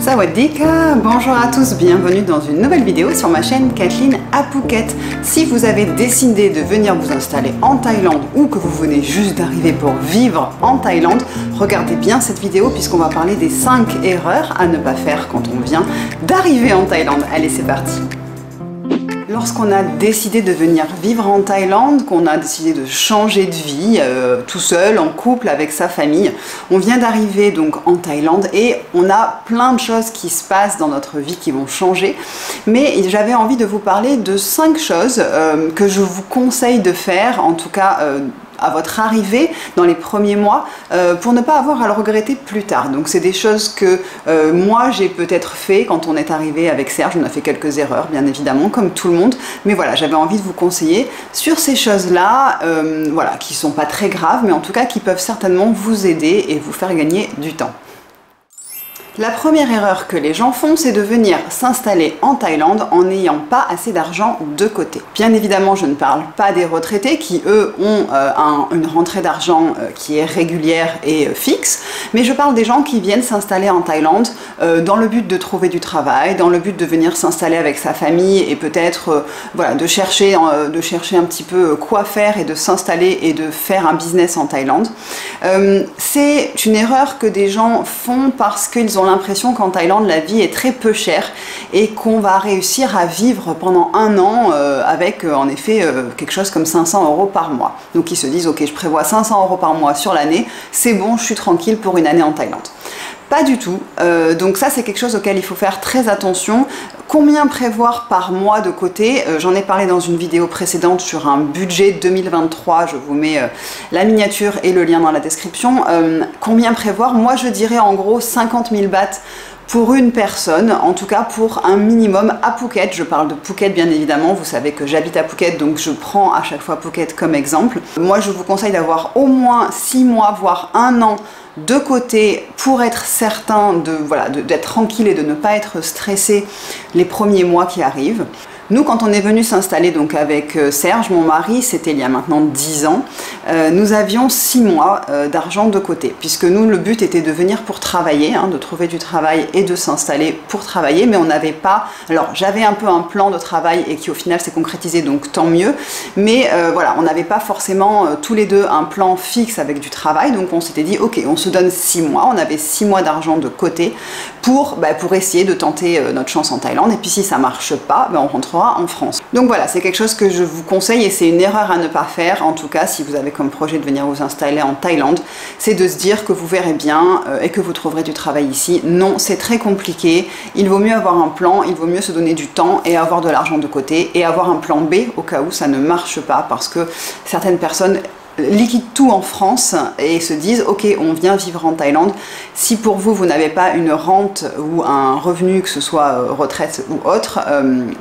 Sawadika, bonjour à tous, bienvenue dans une nouvelle vidéo sur ma chaîne Kathleen à Phuket. Si vous avez décidé de venir vous installer en Thaïlande ou que vous venez juste d'arriver pour vivre en Thaïlande, regardez bien cette vidéo puisqu'on va parler des 5 erreurs à ne pas faire quand on vient d'arriver en Thaïlande. Allez, c'est parti! Lorsqu'on a décidé de venir vivre en Thaïlande, qu'on a décidé de changer de vie, tout seul, en couple, avec sa famille, on vient d'arriver donc en Thaïlande et on a plein de choses qui se passent dans notre vie qui vont changer. Mais j'avais envie de vous parler de 5 choses que je vous conseille de faire, en tout cas à votre arrivée dans les premiers mois pour ne pas avoir à le regretter plus tard. Donc c'est des choses que moi j'ai peut-être fait quand on est arrivé avec Serge. On a fait quelques erreurs bien évidemment comme tout le monde, mais voilà, j'avais envie de vous conseiller sur ces choses-là, voilà, qui sont pas très graves mais en tout cas qui peuvent certainement vous aider et vous faire gagner du temps. La première erreur que les gens font, c'est de venir s'installer en Thaïlande en n'ayant pas assez d'argent de côté. Bien évidemment, je ne parle pas des retraités qui, eux, ont une rentrée d'argent qui est régulière et fixe, mais je parle des gens qui viennent s'installer en Thaïlande dans le but de trouver du travail, dans le but de venir s'installer avec sa famille et peut-être voilà, de chercher un petit peu quoi faire et de s'installer et de faire un business en Thaïlande. C'est une erreur que des gens font parce qu'ils ont l'impression qu'en Thaïlande la vie est très peu chère et qu'on va réussir à vivre pendant un an avec en effet quelque chose comme 500 € par mois. Donc ils se disent ok, je prévois 500 € par mois sur l'année, c'est bon, je suis tranquille pour une année en Thaïlande. Pas du tout, donc ça c'est quelque chose auquel il faut faire très attention. Combien prévoir par mois de côté? J'en ai parlé dans une vidéo précédente sur un budget 2023, je vous mets la miniature et le lien dans la description. Combien prévoir? Moi je dirais en gros 50 000 bahts pour une personne, en tout cas pour un minimum à Phuket. Je parle de Phuket bien évidemment, vous savez que j'habite à Phuket donc je prends à chaque fois Phuket comme exemple. Moi je vous conseille d'avoir au moins 6 mois voire 1 an de côté pour être certain d'être tranquille et de ne pas être stressé les premiers mois qui arrivent. Nous, quand on est venu s'installer donc avec Serge, mon mari, c'était il y a maintenant 10 ans, nous avions 6 mois d'argent de côté, puisque nous, le but était de venir pour travailler, de trouver du travail et de s'installer pour travailler, mais on n'avait pas... Alors, j'avais un peu un plan de travail et qui au final s'est concrétisé, donc tant mieux, mais voilà, on n'avait pas forcément tous les deux un plan fixe avec du travail, donc on s'était dit, ok, on se donne 6 mois, on avait 6 mois d'argent de côté pour essayer de tenter notre chance en Thaïlande, et puis si ça marche pas, on rentrera en France. Donc voilà, c'est quelque chose que je vous conseille et c'est une erreur à ne pas faire, en tout cas si vous avez comme projet de venir vous installer en Thaïlande, c'est de se dire que vous verrez bien et que vous trouverez du travail ici. Non, c'est très compliqué, il vaut mieux avoir un plan, il vaut mieux se donner du temps et avoir de l'argent de côté et avoir un plan B au cas où ça ne marche pas, parce que certaines personnes liquident tout en France et se disent ok, on vient vivre en Thaïlande. Si pour vous, vous n'avez pas une rente ou un revenu, que ce soit retraite ou autre,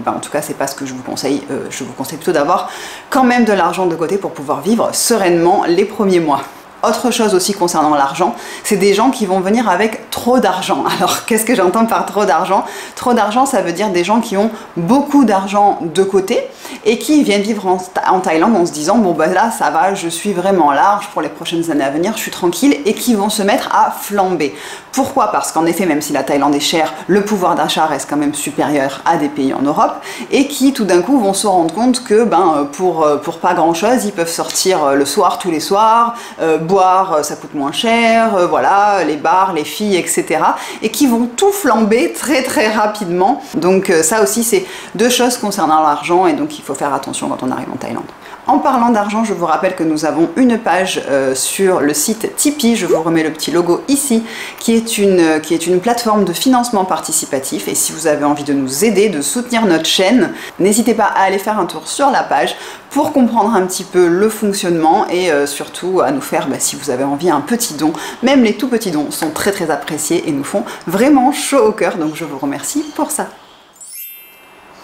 en tout cas c'est pas ce que je vous conseille. Je vous conseille plutôt d'avoir quand même de l'argent de côté pour pouvoir vivre sereinement les premiers mois. Autre chose aussi concernant l'argent, c'est des gens qui vont venir avec trop d'argent. Alors qu'est-ce que j'entends par trop d'argent? Trop d'argent, ça veut dire des gens qui ont beaucoup d'argent de côté et qui viennent vivre en Thaïlande en se disant bon là ça va, je suis vraiment large pour les prochaines années à venir, je suis tranquille, et qui vont se mettre à flamber. Pourquoi? Parce qu'en effet, même si la Thaïlande est chère, le pouvoir d'achat reste quand même supérieur à des pays en Europe, et qui tout d'un coup vont se rendre compte que pour pas grand chose, ils peuvent sortir le soir tous les soirs, boire ça coûte moins cher, voilà, les bars, les filles, etc. et qui vont tout flamber très rapidement. Donc ça aussi c'est 2 choses concernant l'argent et donc il faut faire attention quand on arrive en Thaïlande. En parlant d'argent, je vous rappelle que nous avons une page sur le site Tipeee, je vous remets le petit logo ici, qui est une plateforme de financement participatif, et si vous avez envie de nous aider, de soutenir notre chaîne, n'hésitez pas à aller faire un tour sur la page pour comprendre un petit peu le fonctionnement et surtout à nous faire, si vous avez envie, un petit don. Même les tout petits dons sont très appréciés et nous font vraiment chaud au cœur, donc je vous remercie pour ça.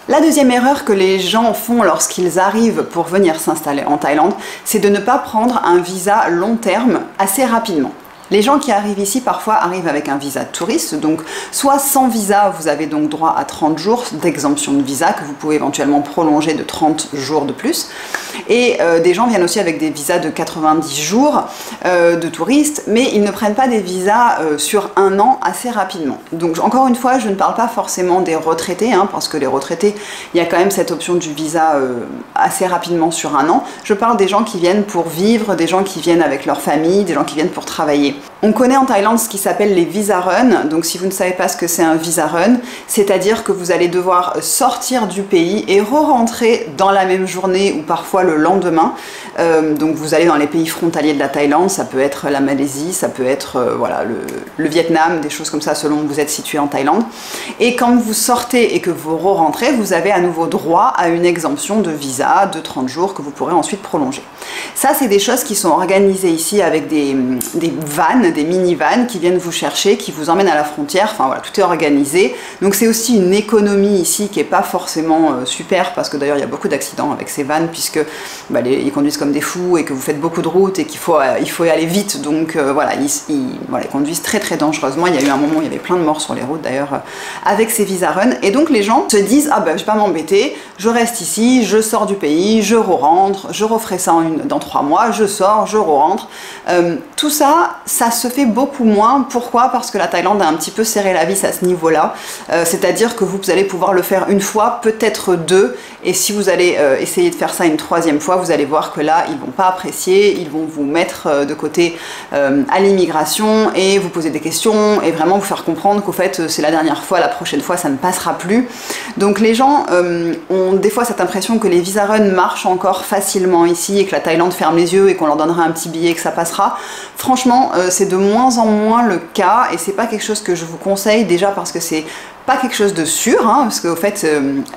La deuxième erreur que les gens font lorsqu'ils arrivent pour venir s'installer en Thaïlande, c'est de ne pas prendre un visa long terme assez rapidement. Les gens qui arrivent ici parfois arrivent avec un visa de touriste, donc soit sans visa, vous avez donc droit à 30 jours d'exemption de visa que vous pouvez éventuellement prolonger de 30 jours de plus. Et des gens viennent aussi avec des visas de 90 jours de touristes, mais ils ne prennent pas des visas sur un an assez rapidement. Donc encore une fois, je ne parle pas forcément des retraités, hein, parce que les retraités, il y a quand même cette option du visa assez rapidement sur un an. Je parle des gens qui viennent pour vivre, des gens qui viennent avec leur famille, des gens qui viennent pour travailler. On connaît en Thaïlande ce qui s'appelle les visa run, donc si vous ne savez pas ce que c'est un visa run, c'est-à-dire que vous allez devoir sortir du pays et re-rentrer dans la même journée ou parfois le lendemain. Donc vous allez dans les pays frontaliers de la Thaïlande, ça peut être la Malaisie, ça peut être voilà, le Vietnam, des choses comme ça selon où vous êtes situé en Thaïlande. Et quand vous sortez et que vous re-rentrez, vous avez à nouveau droit à une exemption de visa de 30 jours que vous pourrez ensuite prolonger. Ça, c'est des choses qui sont organisées ici avec des vannes, des mini-vannes qui viennent vous chercher, qui vous emmènent à la frontière, enfin voilà, tout est organisé. Donc c'est aussi une économie ici qui n'est pas forcément super, parce que d'ailleurs il y a beaucoup d'accidents avec ces vannes, puisque bah, ils conduisent comme des fous et que vous faites beaucoup de routes et qu'il faut, il faut y aller vite, donc voilà, ils conduisent très très dangereusement. Il y a eu un moment où il y avait plein de morts sur les routes d'ailleurs avec ces visa run, et donc les gens se disent ah ben je vais pas m'embêter, je reste ici, je sors du pays, je re-rentre, je referai ça dans 3 mois, je sors, je re-rentre. Tout ça, ça se fait beaucoup moins. Pourquoi? Parce que la Thaïlande a un petit peu serré la vis à ce niveau-là, c'est-à-dire que vous allez pouvoir le faire une fois, peut-être deux, et si vous allez essayer de faire ça une 3e fois, vous allez voir que là, ils vont pas apprécier, ils vont vous mettre de côté à l'immigration et vous poser des questions et vraiment vous faire comprendre qu'au fait, c'est la dernière fois, la prochaine fois, ça ne passera plus. Donc les gens ont des fois cette impression que les visa run marchent encore facilement ici et que la Thaïlande ferme les yeux et qu'on leur donnera un petit billet et que ça passera. Franchement, c'est de moins en moins le cas et c'est pas quelque chose que je vous conseille, déjà parce que c'est pas quelque chose de sûr, hein, parce qu'au fait,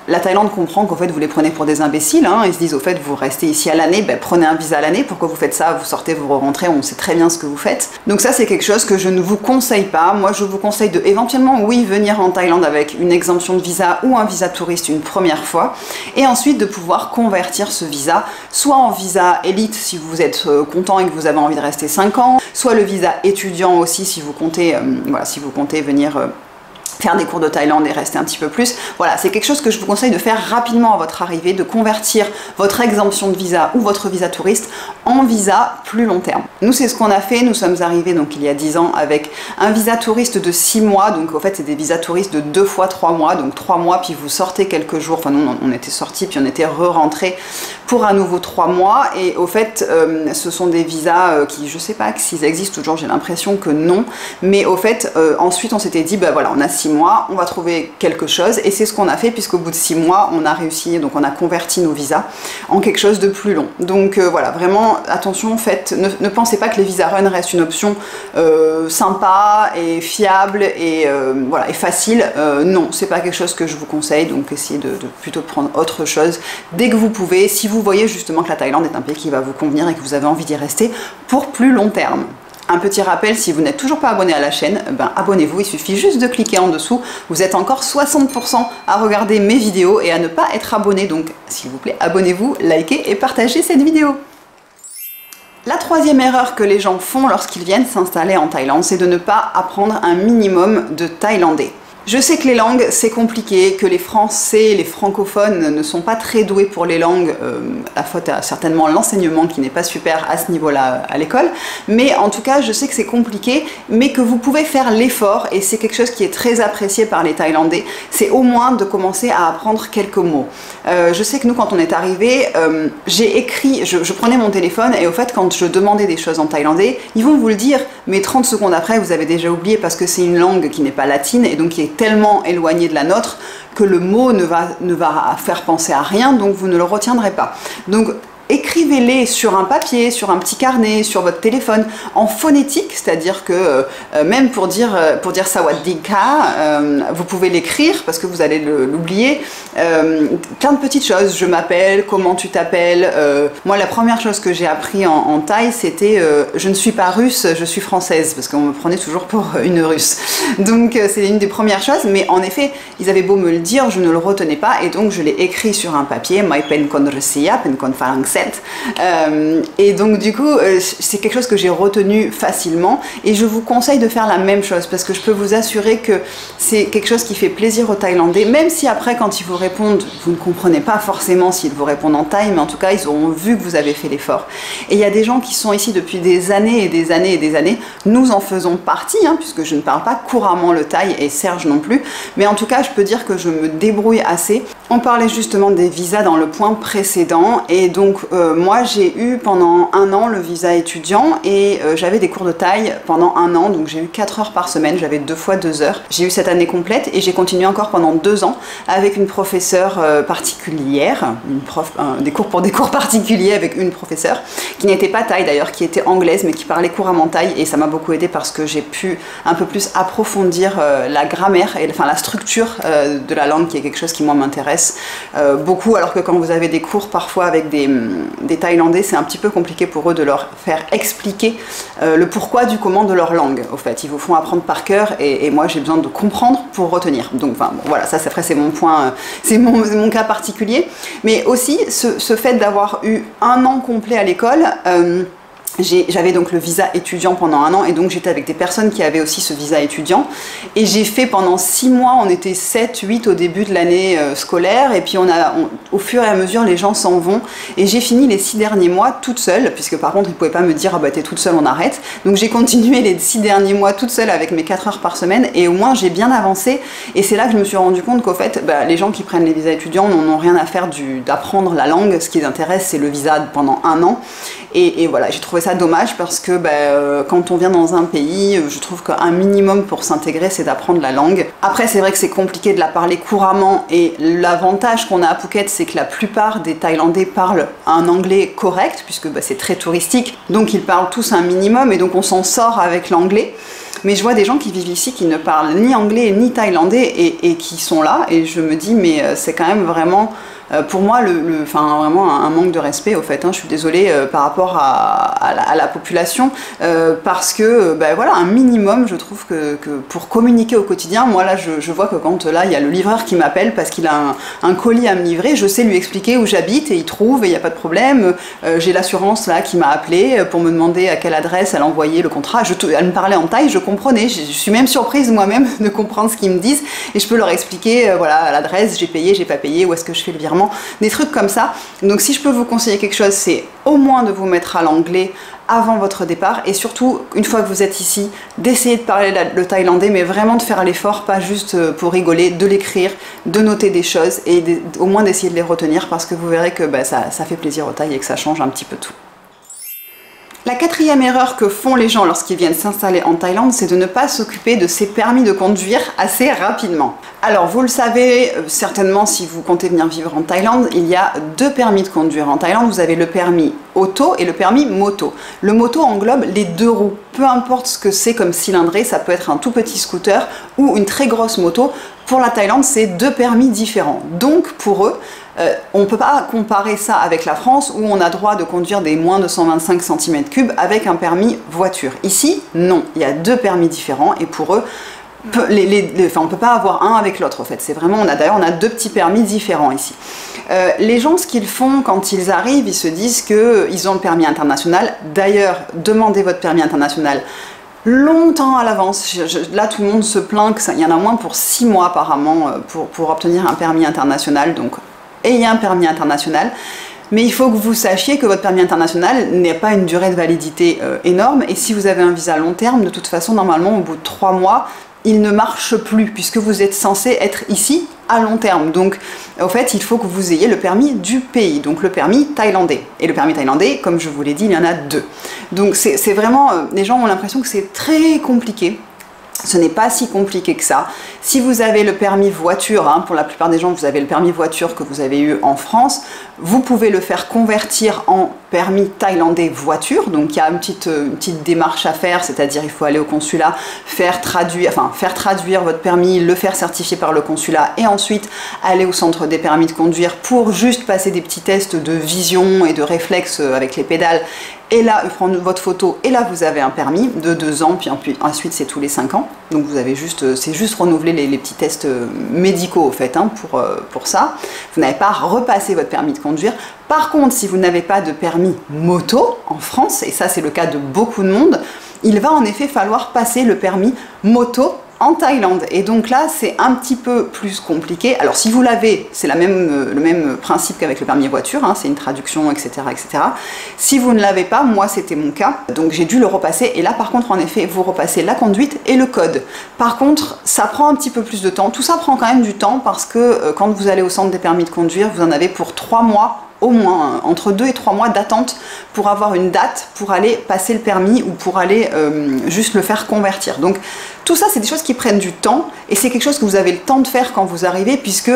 la Thaïlande comprend qu'au fait, vous les prenez pour des imbéciles, hein, ils se disent au fait, vous restez ici à l'année, ben, prenez un visa à l'année, pourquoi vous faites ça, vous sortez, vous rentrez, on sait très bien ce que vous faites. Donc ça, c'est quelque chose que je ne vous conseille pas. Moi, je vous conseille de, éventuellement, oui, venir en Thaïlande avec une exemption de visa ou un visa touriste une première fois, et ensuite de pouvoir convertir ce visa, soit en visa élite si vous êtes content et que vous avez envie de rester 5 ans, soit le visa étudiant aussi si vous comptez, voilà, si vous comptez venir faire des cours de Thaïlande et rester un petit peu plus. Voilà, c'est quelque chose que je vous conseille de faire rapidement à votre arrivée, de convertir votre exemption de visa ou votre visa touriste en visa plus long terme. Nous, c'est ce qu'on a fait. Nous sommes arrivés donc il y a 10 ans avec un visa touriste de 6 mois. Donc, en fait, c'est des visas touristes de 2 fois 3 mois. Donc, 3 mois, puis vous sortez quelques jours. Enfin, nous, on était sortis, puis on était re-rentrés pour à nouveau 3 mois. Et au fait, ce sont des visas qui, je sais pas s'ils existent toujours, j'ai l'impression que non. Mais au fait, ensuite, on s'était dit, ben voilà, on a 6 mois, on va trouver quelque chose, et c'est ce qu'on a fait, puisqu'au bout de 6 mois, on a réussi, donc on a converti nos visas en quelque chose de plus long. Donc voilà, vraiment, attention, ne pensez pas que les visa run restent une option sympa et fiable et, voilà, et facile. Non, c'est pas quelque chose que je vous conseille, donc essayez de plutôt prendre autre chose dès que vous pouvez, si vous voyez justement que la Thaïlande est un pays qui va vous convenir et que vous avez envie d'y rester pour plus long terme. Un petit rappel, si vous n'êtes toujours pas abonné à la chaîne, ben abonnez-vous, il suffit juste de cliquer en dessous. Vous êtes encore 60% à regarder mes vidéos et à ne pas être abonné, donc s'il vous plaît, abonnez-vous, likez et partagez cette vidéo. La 3e erreur que les gens font lorsqu'ils viennent s'installer en Thaïlande, c'est de ne pas apprendre un minimum de thaïlandais. Je sais que les langues, c'est compliqué, que les Français, les francophones ne sont pas très doués pour les langues, la faute à certainement l'enseignement qui n'est pas super à ce niveau-là à l'école, mais en tout cas, je sais que c'est compliqué, mais que vous pouvez faire l'effort, et c'est quelque chose qui est très apprécié par les Thaïlandais, c'est au moins de commencer à apprendre quelques mots. Je sais que nous, quand on est arrivé, j'ai écrit, je prenais mon téléphone, et au fait, quand je demandais des choses en thaïlandais, ils vont vous le dire, mais 30 secondes après, vous avez déjà oublié, parce que c'est une langue qui n'est pas latine, et donc qui est tellement éloigné de la nôtre que le mot ne va faire penser à rien, donc vous ne le retiendrez pas. Donc écrivez-les sur un papier, sur un petit carnet, sur votre téléphone, en phonétique, c'est-à-dire que même pour dire sawadika, vous pouvez l'écrire parce que vous allez l'oublier. Plein de petites choses, je m'appelle, comment tu t'appelles. Moi, la première chose que j'ai appris en thaï, c'était je ne suis pas russe, je suis française, parce qu'on me prenait toujours pour une russe. Donc c'est une des premières choses, mais en effet, ils avaient beau me le dire, je ne le retenais pas, et donc je l'ai écrit sur un papier, mai pen kon Russia, pen kon Français. Phuket. Et donc du coup, c'est quelque chose que j'ai retenu facilement et je vous conseille de faire la même chose parce que je peux vous assurer que c'est quelque chose qui fait plaisir aux Thaïlandais, même si après quand ils vous répondent, vous ne comprenez pas forcément s'ils vous répondent en thaï, mais en tout cas ils auront vu que vous avez fait l'effort. Et il y a des gens qui sont ici depuis des années et des années et des années, nous en faisons partie, hein, puisque je ne parle pas couramment le thaï et Serge non plus, mais en tout cas je peux dire que je me débrouille assez. On parlait justement des visas dans le point précédent et donc moi j'ai eu pendant un an le visa étudiant et j'avais des cours de thaï pendant un an, donc j'ai eu 4 heures par semaine, j'avais 2 fois 2 heures. J'ai eu cette année complète et j'ai continué encore pendant 2 ans avec une professeure particulière, des cours particuliers avec une professeure qui n'était pas thaï d'ailleurs, qui était anglaise mais qui parlait couramment thaï et ça m'a beaucoup aidé parce que j'ai pu un peu plus approfondir la grammaire et enfin la structure de la langue qui est quelque chose qui moi m'intéresse beaucoup, alors que quand vous avez des cours parfois avec des Thaïlandais, c'est un petit peu compliqué pour eux de leur faire expliquer le pourquoi du comment de leur langue. Au fait, ils vous font apprendre par cœur et moi j'ai besoin de comprendre pour retenir. Donc enfin, bon, voilà, ça après c'est mon point, c'est mon cas particulier. Mais aussi ce fait d'avoir eu un an complet à l'école. J'avais donc le visa étudiant pendant un an et donc j'étais avec des personnes qui avaient aussi ce visa étudiant et j'ai fait pendant 6 mois, on était 7, 8 au début de l'année scolaire et puis au fur et à mesure les gens s'en vont et j'ai fini les 6 derniers mois toute seule puisque par contre ils ne pouvaient pas me dire ah bah t'es toute seule on arrête, donc j'ai continué les 6 derniers mois toute seule avec mes 4 heures par semaine et au moins j'ai bien avancé et c'est là que je me suis rendu compte qu'au fait bah, les gens qui prennent les visas étudiants n'ont rien à faire d'apprendre la langue, ce qui les intéresse c'est le visa pendant un an et voilà, j'ai trouvé ça dommage parce que quand on vient dans un pays, je trouve qu'un minimum pour s'intégrer c'est d'apprendre la langue. Après c'est vrai que c'est compliqué de la parler couramment et l'avantage qu'on a à Phuket c'est que la plupart des Thaïlandais parlent un anglais correct puisque c'est très touristique, donc ils parlent tous un minimum et donc on s'en sort avec l'anglais. Mais je vois des gens qui vivent ici qui ne parlent ni anglais ni thaïlandais et qui sont là et je me dis mais c'est quand même vraiment pour moi vraiment un manque de respect au fait, hein, je suis désolée par rapport à la population parce que voilà, un minimum je trouve que pour communiquer au quotidien, moi là je vois que quand là il y a le livreur qui m'appelle parce qu'il a un colis à me livrer, je sais lui expliquer où j'habite et il trouve et il n'y a pas de problème, j'ai l'assurance là qui m'a appelé pour me demander à quelle adresse elle envoyait le contrat, elle me parlait en thaï, je comprenais, je suis même surprise moi-même de comprendre ce qu'ils me disent et je peux leur expliquer voilà l'adresse, j'ai payé, j'ai pas payé, où est-ce que je fais le virement, des trucs comme ça. Donc si je peux vous conseiller quelque chose, c'est au moins de vous mettre à l'anglais avant votre départ et surtout une fois que vous êtes ici d'essayer de parler le thaïlandais mais vraiment de faire l'effort, pas juste pour rigoler, de l'écrire, de noter des choses et au moins d'essayer de les retenir parce que vous verrez que ça fait plaisir au Thaï et que ça change un petit peu tout. La 4e erreur que font les gens lorsqu'ils viennent s'installer en Thaïlande, c'est de ne pas s'occuper de ces permis de conduire assez rapidement. Alors vous le savez certainement si vous comptez venir vivre en Thaïlande, il y a 2 permis de conduire en Thaïlande. Vous avez le permis auto et le permis moto. Le moto englobe les 2 roues, peu importe ce que c'est comme cylindrée, ça peut être un tout petit scooter ou une très grosse moto. Pour la Thaïlande, c'est 2 permis différents. Donc pour eux, on ne peut pas comparer ça avec la France où on a droit de conduire des moins de 125 cm3 avec un permis voiture. Ici, non, il y a 2 permis différents et pour eux, on ne peut pas avoir un avec l'autre en fait. C'est vraiment, d'ailleurs on a 2 petits permis différents ici. Les gens, ce qu'ils font quand ils arrivent, ils se disent qu'ils ont le permis international. D'ailleurs, demandez votre permis international longtemps à l'avance. Là tout le monde se plaint qu'il y en a moins pour 6 mois apparemment pour obtenir un permis international. Donc ayez un permis international. Mais il faut que vous sachiez que votre permis international n'est pas une durée de validité énorme et si vous avez un visa à long terme, de toute façon normalement au bout de 3 mois, il ne marche plus puisque vous êtes censé être ici à long terme. Donc au fait il faut que vous ayez le permis du pays, donc le permis thaïlandais. Et le permis thaïlandais, comme je vous l'ai dit, il y en a 2. Donc c'est vraiment, les gens ont l'impression que c'est très compliqué. Ce n'est pas si compliqué que ça. Si vous avez le permis voiture, hein, pour la plupart des gens, vous avez le permis voiture que vous avez eu en France, vous pouvez le faire convertir en permis thaïlandais voiture. Donc il y a une petite démarche à faire, c'est-à-dire il faut aller au consulat, faire traduire votre permis, le faire certifier par le consulat et ensuite aller au centre des permis de conduire pour juste passer des petits tests de vision et de réflexe avec les pédales et là, prendre votre photo, et là vous avez un permis de 2 ans, puis ensuite c'est tous les 5 ans. Donc vous avez juste, c'est juste renouveler les petits tests médicaux au fait, hein, pour ça. Vous n'avez pas repassé votre permis de conduire. Par contre, si vous n'avez pas de permis moto en France, et ça c'est le cas de beaucoup de monde, il va en effet falloir passer le permis moto en Thaïlande. Et donc là, c'est un petit peu plus compliqué. Alors si vous l'avez, c'est le même principe qu'avec le permis voiture, hein, c'est une traduction, etc., etc. Si vous ne l'avez pas, moi c'était mon cas, donc j'ai dû le repasser. Et là, par contre, en effet, vous repassez la conduite et le code. Par contre, ça prend un petit peu plus de temps. Tout ça prend quand même du temps parce que quand vous allez au centre des permis de conduire, vous en avez pour 3 mois au moins, entre 2 et 3 mois d'attente pour avoir une date pour aller passer le permis ou pour aller juste le faire convertir. Donc tout ça, c'est des choses qui prennent du temps et c'est quelque chose que vous avez le temps de faire quand vous arrivez, puisque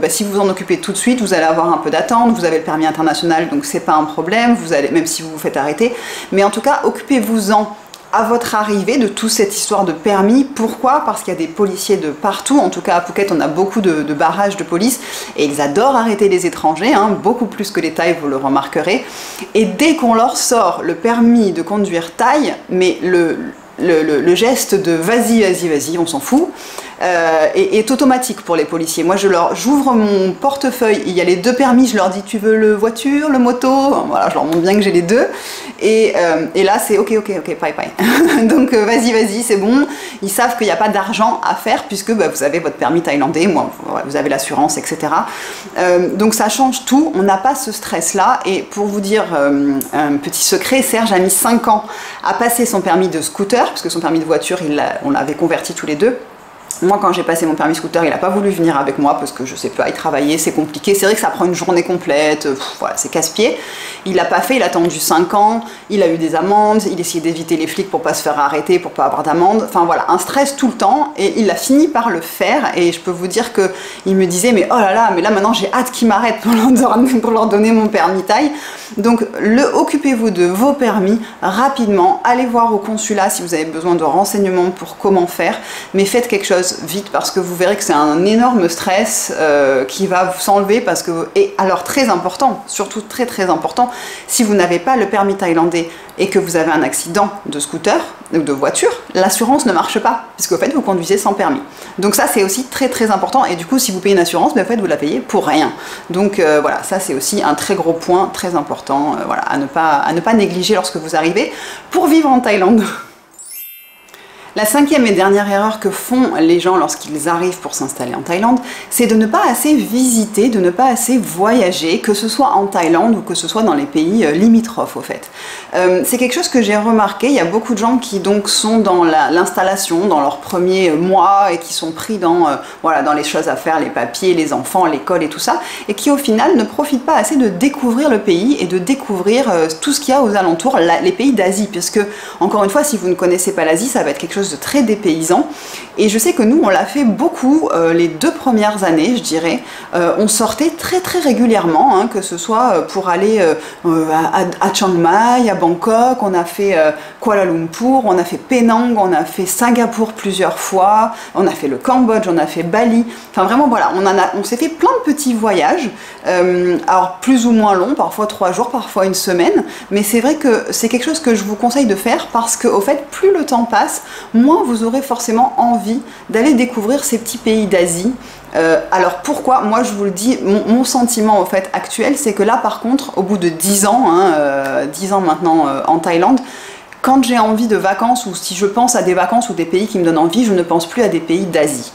si vous en occupez tout de suite, vous allez avoir un peu d'attente, vous avez le permis international, donc c'est pas un problème, vous allez, même si vous vous faites arrêter, mais en tout cas, occupez-vous-en à votre arrivée de toute cette histoire de permis. Pourquoi? Parce qu'il y a des policiers de partout. En tout cas à Phuket, on a beaucoup de barrages de police et ils adorent arrêter les étrangers, hein, beaucoup plus que les Thaïs, vous le remarquerez. Et dès qu'on leur sort le permis de conduire Thaï, mais le geste de vas-y, vas-y, vas-y, on s'en fout, est automatique pour les policiers. Moi, j'ouvre mon portefeuille, il y a les 2 permis, je leur dis tu veux le voiture, le moto, voilà, je leur montre bien que j'ai les 2, et là c'est ok, paille. Donc vas-y, vas-y, c'est bon. Ils savent qu'il n'y a pas d'argent à faire puisque vous avez votre permis thaïlandais, moi, vous avez l'assurance, etc. Donc ça change tout, on n'a pas ce stress-là. Et pour vous dire un petit secret, Serge a mis 5 ans à passer son permis de scooter, parce que son permis de voiture, on l'avait converti tous les deux. Moi, quand j'ai passé mon permis scooter, il n'a pas voulu venir avec moi parce que je sais pas y travailler, c'est compliqué. C'est vrai que ça prend une journée complète, voilà, c'est casse-pied. Il l'a pas fait, il a attendu 5 ans, il a eu des amendes, il essayait d'éviter les flics pour pas se faire arrêter, pour pas avoir d'amende. Enfin voilà, un stress tout le temps et il a fini par le faire. Et je peux vous dire que il me disait mais oh là là, mais là maintenant j'ai hâte qu'il m'arrête pour leur donner mon permis Thaï. Donc occupez-vous de vos permis rapidement, allez voir au consulat si vous avez besoin de renseignements pour comment faire, mais faites quelque chose vite parce que vous verrez que c'est un énorme stress qui va s'enlever parce que, et alors très important, surtout très très important, si vous n'avez pas le permis thaïlandais et que vous avez un accident de scooter ou de voiture, l'assurance ne marche pas puisque en fait vous conduisez sans permis. Donc ça c'est aussi très très important et du coup si vous payez une assurance, en fait vous la payez pour rien. Donc voilà, ça c'est aussi un très gros point très important voilà, à ne pas négliger lorsque vous arrivez pour vivre en Thaïlande. La 5e et dernière erreur que font les gens lorsqu'ils arrivent pour s'installer en Thaïlande, c'est de ne pas assez visiter, de ne pas assez voyager, que ce soit en Thaïlande ou que ce soit dans les pays limitrophes au fait. C'est quelque chose que j'ai remarqué, il y a beaucoup de gens qui donc sont dans l'installation, dans leurs premiers mois et qui sont pris dans, voilà, dans les choses à faire, les papiers, les enfants, l'école et tout ça, et qui au final ne profitent pas assez de découvrir le pays et de découvrir tout ce qu'il y a aux alentours, les pays d'Asie, puisque encore une fois, si vous ne connaissez pas l'Asie, ça va être quelque chose de très dépaysant et je sais que nous on l'a fait beaucoup les 2 premières années je dirais, on sortait très très régulièrement hein, que ce soit pour aller à Chiang Mai, à Bangkok, on a fait Kuala Lumpur, on a fait Penang, on a fait Singapour plusieurs fois, on a fait le Cambodge, on a fait Bali, enfin vraiment voilà, on s'est fait plein de petits voyages, alors plus ou moins longs, parfois 3 jours, parfois une semaine, mais c'est vrai que c'est quelque chose que je vous conseille de faire parce que au fait plus le temps passe, moins vous aurez forcément envie d'aller découvrir ces petits pays d'Asie. Alors pourquoi? Moi je vous le dis, mon sentiment au fait actuel, c'est que là par contre, au bout de 10 ans, 10 ans maintenant en Thaïlande, quand j'ai envie de vacances ou si je pense à des vacances ou des pays qui me donnent envie, je ne pense plus à des pays d'Asie.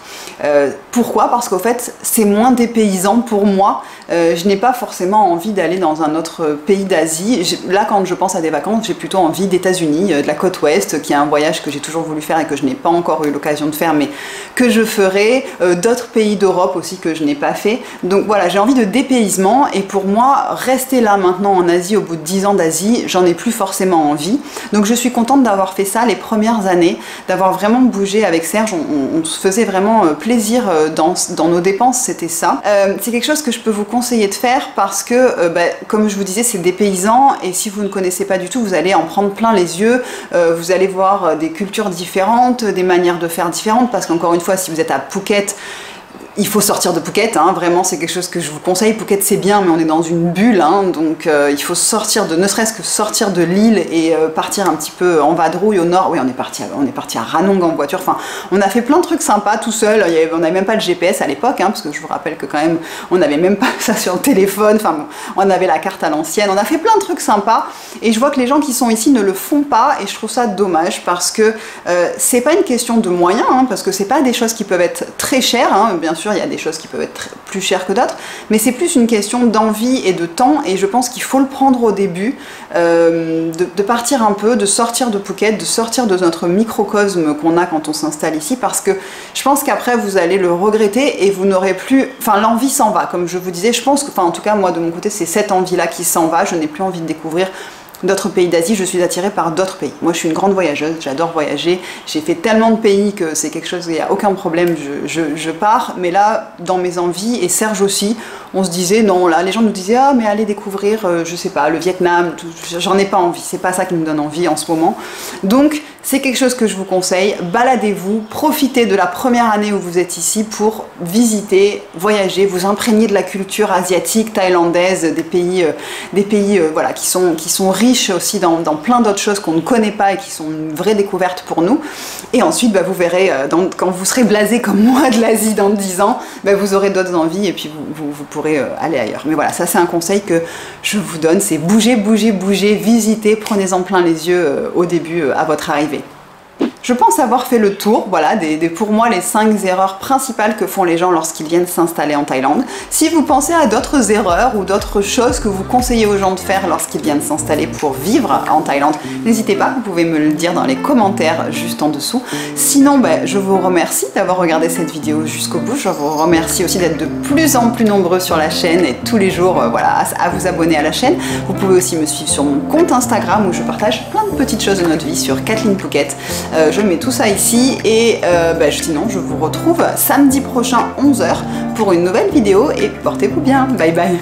Pourquoi? Parce qu'au fait, c'est moins dépaysant pour moi. Je n'ai pas forcément envie d'aller dans un autre pays d'Asie. Là, quand je pense à des vacances, j'ai plutôt envie d'États-Unis, de la côte ouest, qui est un voyage que j'ai toujours voulu faire et que je n'ai pas encore eu l'occasion de faire, mais que je ferai. D'autres pays d'Europe aussi que je n'ai pas fait. Donc voilà, j'ai envie de dépaysement et pour moi, rester là maintenant en Asie, au bout de 10 ans d'Asie, j'en ai plus forcément envie. Donc je suis contente d'avoir fait ça les premières années, d'avoir vraiment bougé avec Serge. On se faisait vraiment plaisir dans nos dépenses, c'était ça. C'est quelque chose que je peux vous conseiller de faire parce que, comme je vous disais, c'est dépaysant et si vous ne connaissez pas du tout, vous allez en prendre plein les yeux, vous allez voir des cultures différentes, des manières de faire différentes parce qu'encore une fois, si vous êtes à Phuket, il faut sortir de Phuket, hein, vraiment c'est quelque chose que je vous conseille. Phuket c'est bien, mais on est dans une bulle, hein, donc il faut sortir de, ne serait-ce que sortir de l'île et partir un petit peu en vadrouille au nord. Oui, on est parti à Ranong en voiture, enfin on a fait plein de trucs sympas tout seul, on n'avait même pas le GPS à l'époque, hein, parce que je vous rappelle que quand même on n'avait même pas ça sur le téléphone, enfin bon, on avait la carte à l'ancienne, on a fait plein de trucs sympas, et je vois que les gens qui sont ici ne le font pas, et je trouve ça dommage, parce que c'est pas une question de moyens, hein, parce que c'est pas des choses qui peuvent être très chères, hein, bien sûr il y a des choses qui peuvent être plus chères que d'autres, mais c'est plus une question d'envie et de temps, et je pense qu'il faut le prendre au début, de partir un peu, de sortir de Phuket, de sortir de notre microcosme qu'on a quand on s'installe ici, parce que je pense qu'après vous allez le regretter et vous n'aurez plus, enfin l'envie s'en va, comme je vous disais, je pense que, enfin en tout cas moi de mon côté c'est cette envie là qui s'en va, je n'ai plus envie de découvrir d'autres pays d'Asie, je suis attirée par d'autres pays. Moi je suis une grande voyageuse, j'adore voyager, j'ai fait tellement de pays que c'est quelque chose, il n'y a aucun problème, je pars, mais là dans mes envies, et Serge aussi, on se disait non, là les gens nous disaient ah mais allez découvrir, je sais pas, le Vietnam, j'en ai pas envie, c'est pas ça qui me donne envie en ce moment. Donc c'est quelque chose que je vous conseille, baladez-vous, profitez de la première année où vous êtes ici pour visiter, voyager, vous imprégner de la culture asiatique, thaïlandaise, des pays voilà, qui sont riches aussi dans plein d'autres choses qu'on ne connaît pas et qui sont une vraie découverte pour nous. Et ensuite vous verrez, quand vous serez blasé comme moi de l'Asie dans 10 ans, vous aurez d'autres envies et puis vous pourrez aller ailleurs. Mais voilà, ça c'est un conseil que je vous donne, c'est bougez, bougez, bougez, visitez, prenez-en plein les yeux au début à votre arrivée. Je pense avoir fait le tour, voilà, pour moi les 5 erreurs principales que font les gens lorsqu'ils viennent s'installer en Thaïlande. Si vous pensez à d'autres erreurs ou d'autres choses que vous conseillez aux gens de faire lorsqu'ils viennent s'installer pour vivre en Thaïlande, n'hésitez pas, vous pouvez me le dire dans les commentaires juste en dessous. Sinon, je vous remercie d'avoir regardé cette vidéo jusqu'au bout. Je vous remercie aussi d'être de plus en plus nombreux sur la chaîne et tous les jours voilà, à vous abonner à la chaîne. Vous pouvez aussi me suivre sur mon compte Instagram où je partage plein de petites choses de notre vie sur Kathleen Phuket. Je mets tout ça ici et sinon je vous retrouve samedi prochain 11 h pour une nouvelle vidéo et portez-vous bien, bye bye.